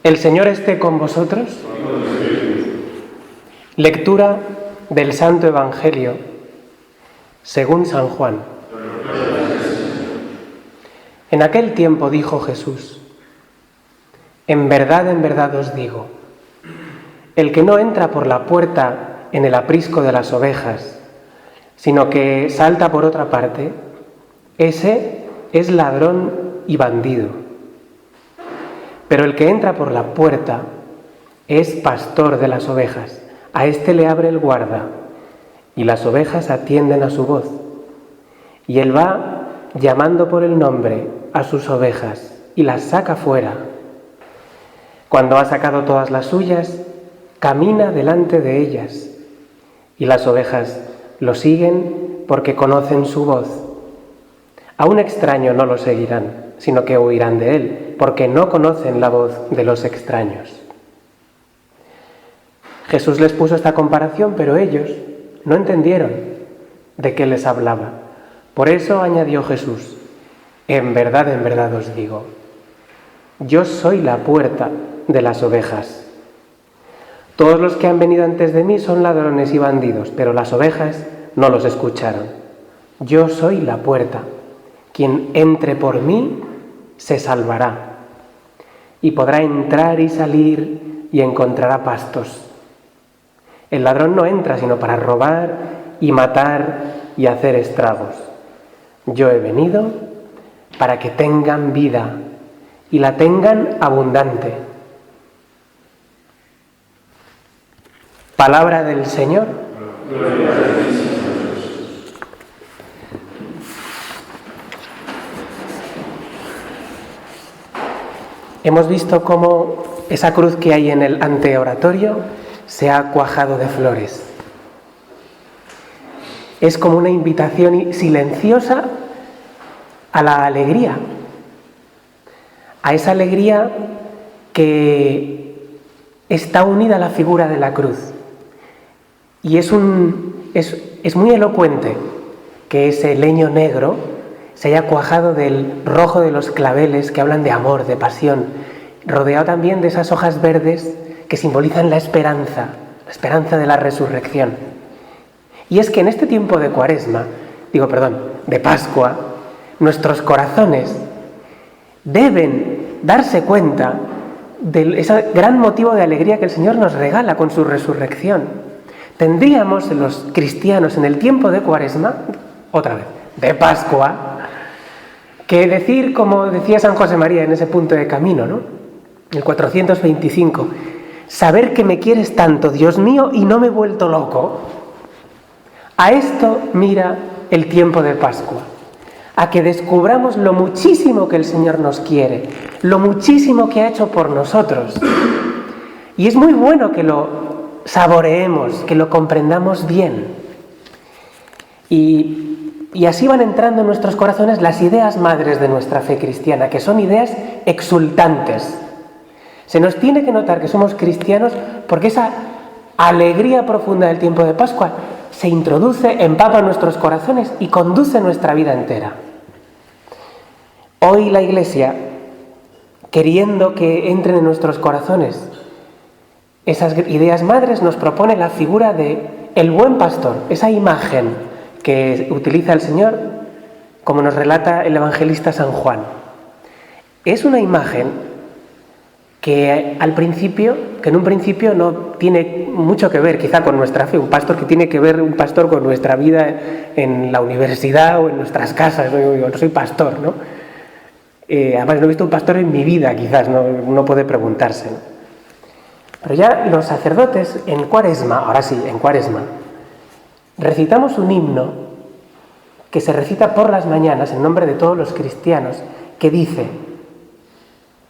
El Señor esté con vosotros. Lectura del Santo Evangelio según San Juan. En aquel tiempo dijo Jesús: en verdad os digo, el que no entra por la puerta en el aprisco de las ovejas, sino que salta por otra parte, ese es ladrón y bandido. Pero el que entra por la puerta es pastor de las ovejas. A éste le abre el guarda, y las ovejas atienden a su voz. Y él va llamando por el nombre a sus ovejas y las saca fuera. Cuando ha sacado todas las suyas, camina delante de ellas, y las ovejas lo siguen porque conocen su voz. A un extraño no lo seguirán, sino que huirán de él, porque no conocen la voz de los extraños. Jesús les puso esta comparación, pero ellos no entendieron de qué les hablaba. Por eso añadió Jesús: en verdad os digo, yo soy la puerta de las ovejas. Todos los que han venido antes de mí son ladrones y bandidos, pero las ovejas no los escucharon. Yo soy la puerta. Quien entre por mí se salvará, y podrá entrar y salir y encontrará pastos. El ladrón no entra sino para robar y matar y hacer estragos. Yo he venido para que tengan vida y la tengan abundante. Palabra del Señor. Gloria a ti, Señor. Hemos visto cómo esa cruz que hay en el anteoratorio se ha cuajado de flores. Es como una invitación silenciosa a la alegría, a esa alegría que está unida a la figura de la cruz. Y es muy elocuente que ese leño negro se haya cuajado del rojo de los claveles que hablan de amor, de pasión, rodeado también de esas hojas verdes que simbolizan la esperanza de la resurrección. Y es que en este tiempo de de Pascua, nuestros corazones deben darse cuenta de ese gran motivo de alegría que el Señor nos regala con su resurrección. Tendríamos los cristianos en el tiempo de Cuaresma, otra vez, de Pascua, que decir, como decía San José María en ese punto de camino, ¿no? El 425, saber que me quieres tanto, Dios mío, y no me he vuelto loco. A esto mira el tiempo de Pascua, a que descubramos lo muchísimo que el Señor nos quiere, lo muchísimo que ha hecho por nosotros. Y es muy bueno que lo saboreemos, que lo comprendamos bien. Y así van entrando en nuestros corazones las ideas madres de nuestra fe cristiana, que son ideas exultantes. Se nos tiene que notar que somos cristianos porque esa alegría profunda del tiempo de Pascua se introduce, empapa nuestros corazones y conduce nuestra vida entera. Hoy la Iglesia, queriendo que entren en nuestros corazones esas ideas madres, nos propone la figura de el buen pastor, esa imagen que utiliza el Señor, como nos relata el evangelista San Juan. Es una imagen que en un principio no tiene mucho que ver quizá con nuestra fe, un pastor con nuestra vida en la universidad o en nuestras casas. Yo no soy pastor, ¿no? Además no he visto un pastor en mi vida, quizás, ¿no? Uno puede preguntarse, ¿no? Pero ya los sacerdotes en Cuaresma, recitamos un himno que se recita por las mañanas en nombre de todos los cristianos, que dice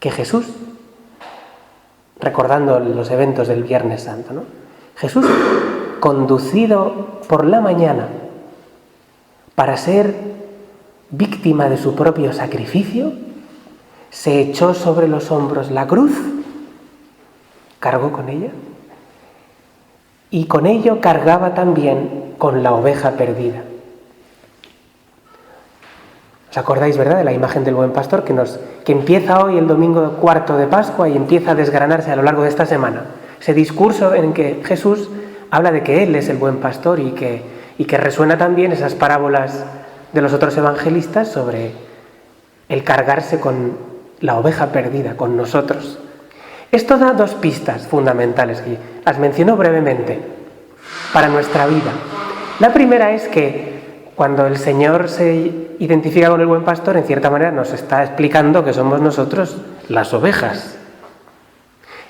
que Jesús, recordando los eventos del Viernes Santo, ¿no? Jesús, conducido por la mañana para ser víctima de su propio sacrificio, se echó sobre los hombros la cruz, cargó con ella, y con ello cargaba también con la oveja perdida. ¿Os acordáis, verdad, de la imagen del buen pastor que empieza hoy el domingo cuarto de Pascua y empieza a desgranarse a lo largo de esta semana? Ese discurso en que Jesús habla de que Él es el buen pastor y que resuena también esas parábolas de los otros evangelistas sobre el cargarse con la oveja perdida, con nosotros. Esto da dos pistas fundamentales que las menciono brevemente para nuestra vida. La primera es que cuando el Señor se identifica con el buen pastor, en cierta manera nos está explicando que somos nosotros las ovejas.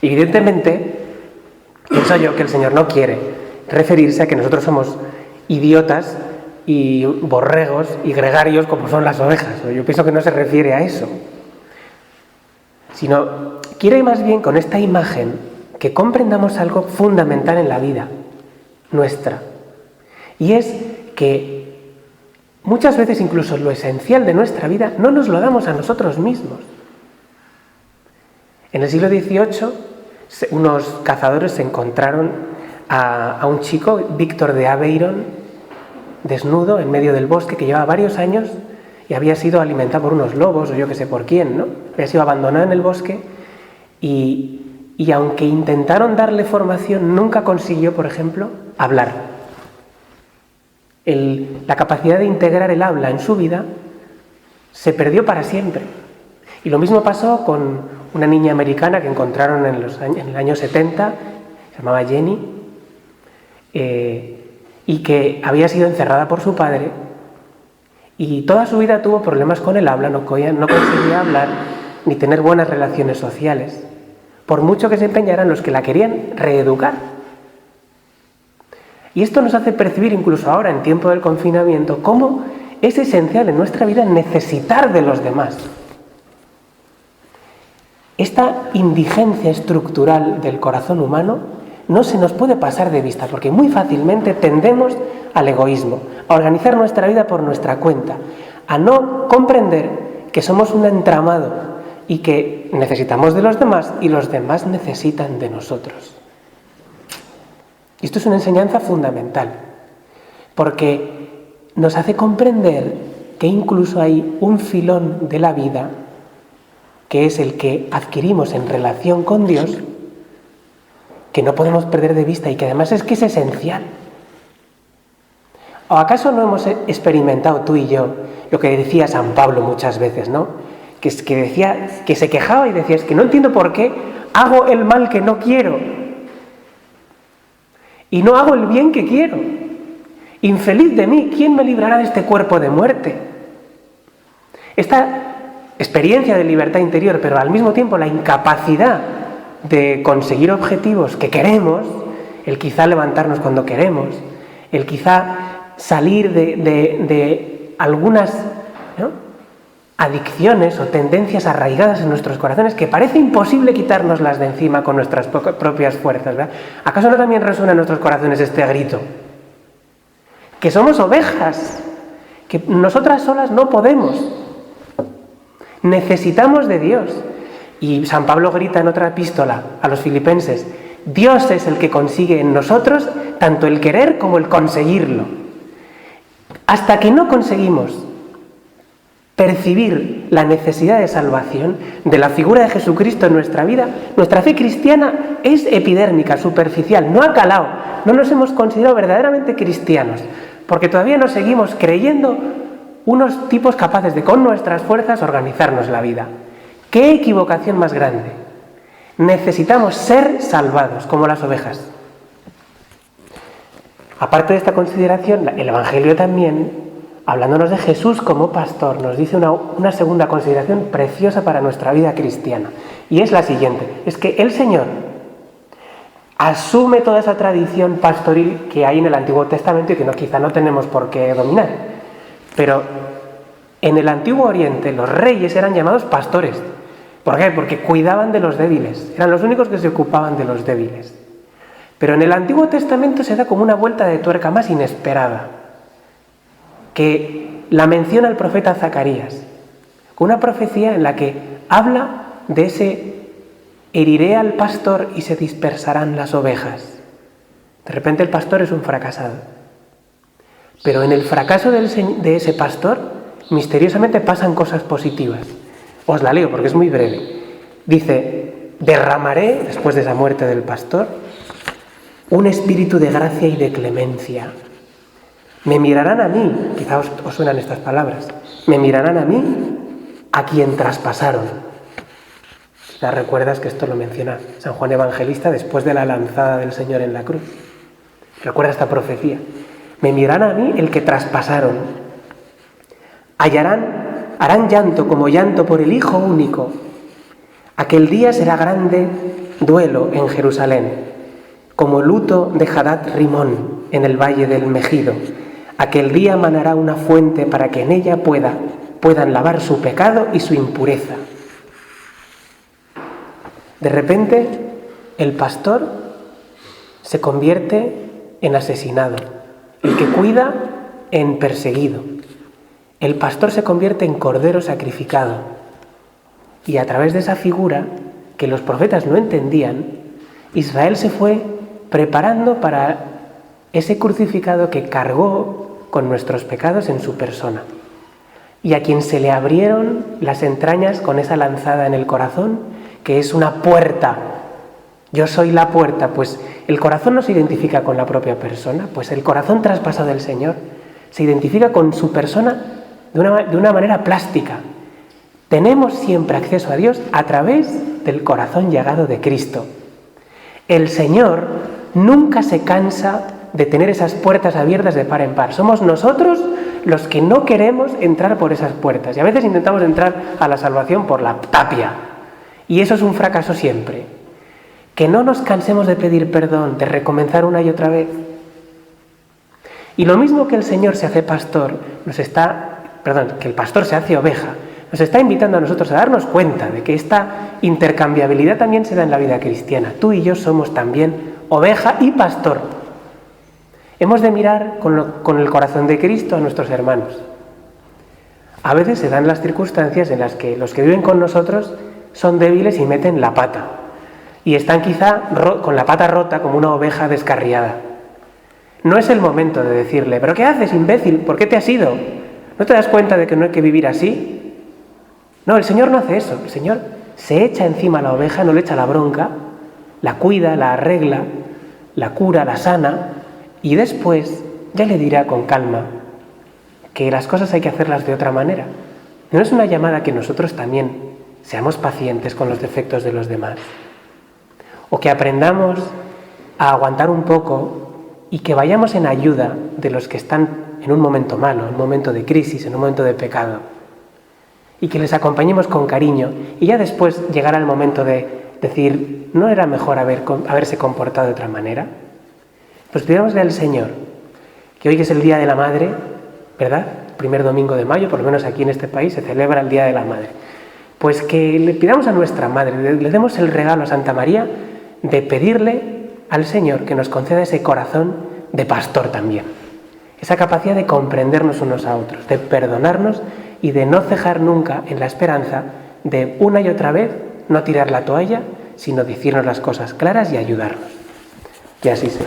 Evidentemente, pienso yo que el Señor no quiere referirse a que nosotros somos idiotas y borregos y gregarios como son las ovejas. Yo pienso que no se refiere a eso. Sino quiere más bien con esta imagen que comprendamos algo fundamental en la vida nuestra. Y es que muchas veces incluso lo esencial de nuestra vida no nos lo damos a nosotros mismos. En el siglo XVIII, unos cazadores se encontraron a un chico, Víctor de Aveyron, desnudo en medio del bosque, que llevaba varios años y había sido alimentado por unos lobos o yo que sé por quién, ¿no? Había sido abandonado en el bosque y aunque intentaron darle formación, nunca consiguió, por ejemplo, hablar. La capacidad de integrar el habla en su vida se perdió para siempre. Y lo mismo pasó con una niña americana que encontraron en el año 70, se llamaba Jenny, y que había sido encerrada por su padre y toda su vida tuvo problemas con el habla, no conseguía hablar ni tener buenas relaciones sociales, por mucho que se empeñaran los que la querían reeducar. Y esto nos hace percibir incluso ahora, en tiempo del confinamiento, cómo es esencial en nuestra vida necesitar de los demás. Esta indigencia estructural del corazón humano no se nos puede pasar de vista, porque muy fácilmente tendemos al egoísmo, a organizar nuestra vida por nuestra cuenta, a no comprender que somos un entramado y que necesitamos de los demás y los demás necesitan de nosotros. Y esto es una enseñanza fundamental, porque nos hace comprender que incluso hay un filón de la vida, que es el que adquirimos en relación con Dios, que no podemos perder de vista y que además es que es esencial. ¿O acaso no hemos experimentado tú y yo lo que decía San Pablo muchas veces, ¿no? Que decía, que se quejaba y decía, es que no entiendo por qué hago el mal que no quiero y no hago el bien que quiero. Infeliz de mí, ¿quién me librará de este cuerpo de muerte? Esta experiencia de libertad interior, pero al mismo tiempo la incapacidad de conseguir objetivos que queremos, el quizá levantarnos cuando queremos, el quizá salir de algunas, ¿no?, adicciones o tendencias arraigadas en nuestros corazones que parece imposible quitárnoslas de encima con nuestras propias fuerzas, ¿verdad? ¿Acaso no también resuena en nuestros corazones este grito? Que somos ovejas, que nosotras solas no podemos. Necesitamos de Dios. Y San Pablo grita en otra epístola a los filipenses, Dios es el que consigue en nosotros tanto el querer como el conseguirlo. Hasta que no conseguimos percibir la necesidad de salvación de la figura de Jesucristo en nuestra vida, nuestra fe cristiana es epidérmica, superficial, no ha calado, no nos hemos considerado verdaderamente cristianos, porque todavía nos seguimos creyendo unos tipos capaces de con nuestras fuerzas organizarnos la vida. ¡Qué equivocación más grande! Necesitamos ser salvados como las ovejas. Aparte de esta consideración, el Evangelio también, hablándonos de Jesús como pastor, nos dice una segunda consideración preciosa para nuestra vida cristiana. Y es la siguiente, es que el Señor asume toda esa tradición pastoril que hay en el Antiguo Testamento y que quizá no tenemos por qué dominar. Pero en el Antiguo Oriente los reyes eran llamados pastores. ¿Por qué? Porque cuidaban de los débiles, eran los únicos que se ocupaban de los débiles. Pero en el Antiguo Testamento se da como una vuelta de tuerca más inesperada, que la menciona el profeta Zacarías, una profecía en la que habla de ese heriré al pastor y se dispersarán las ovejas. De repente el pastor es un fracasado. Pero en el fracaso de ese pastor, misteriosamente pasan cosas positivas. Os la leo porque es muy breve. Dice, derramaré, después de esa muerte del pastor, un espíritu de gracia y de clemencia. Me mirarán a mí, quizá os suenan estas palabras, me mirarán a mí, a quien traspasaron. Ya recuerdas que esto lo menciona San Juan Evangelista después de la lanzada del Señor en la cruz. Recuerda esta profecía. Me mirarán a mí el que traspasaron. Harán llanto como llanto por el Hijo único. Aquel día será grande duelo en Jerusalén, como luto de Hadad Rimón en el valle del Megido. Aquel día manará una fuente para que en ella puedan lavar su pecado y su impureza. De repente, el pastor se convierte en asesinado, el que cuida en perseguido. El pastor se convierte en cordero sacrificado. Y a través de esa figura, que los profetas no entendían, Israel se fue preparando para ese crucificado que cargó con nuestros pecados en su persona. Y a quien se le abrieron las entrañas con esa lanzada en el corazón, que es una puerta. Yo soy la puerta, pues el corazón no se identifica con la propia persona, pues el corazón traspasado del Señor se identifica con su persona de una manera plástica. Tenemos siempre acceso a Dios a través del corazón llagado de Cristo. El Señor nunca se cansa de tener esas puertas abiertas de par en par. Somos nosotros los que no queremos entrar por esas puertas. Y a veces intentamos entrar a la salvación por la tapia. Y eso es un fracaso siempre. Que no nos cansemos de pedir perdón, de recomenzar una y otra vez. Y lo mismo que el Señor se hace pastor, que el pastor se hace oveja, nos está invitando a nosotros a darnos cuenta de que esta intercambiabilidad también se da en la vida cristiana. Tú y yo somos también oveja y pastor. Hemos de mirar con el corazón de Cristo a nuestros hermanos. A veces se dan las circunstancias en las que los que viven con nosotros son débiles y meten la pata. Y están quizá con la pata rota como una oveja descarriada. No es el momento de decirle, ¿pero qué haces, imbécil? ¿Por qué te has ido? ¿No te das cuenta de que no hay que vivir así? No, el Señor no hace eso. El Señor se echa encima a la oveja, no le echa la bronca, la cuida, la arregla, la cura, la sana, y después ya le dirá con calma que las cosas hay que hacerlas de otra manera. ¿No es una llamada que nosotros también seamos pacientes con los defectos de los demás? O que aprendamos a aguantar un poco y que vayamos en ayuda de los que están en un momento malo, en un momento de crisis, en un momento de pecado. Y que les acompañemos con cariño y ya después llegará el momento de decir, ¿no era mejor haberse comportado de otra manera? Pues pidámosle al Señor, que hoy es el Día de la Madre, ¿verdad? Primer domingo de mayo, por lo menos aquí en este país se celebra el Día de la Madre. Pues que le pidamos a nuestra Madre, le demos el regalo a Santa María de pedirle al Señor que nos conceda ese corazón de pastor también. Esa capacidad de comprendernos unos a otros, de perdonarnos y de no cejar nunca en la esperanza de una y otra vez no tirar la toalla, sino decirnos las cosas claras y ayudarnos. Y así sea.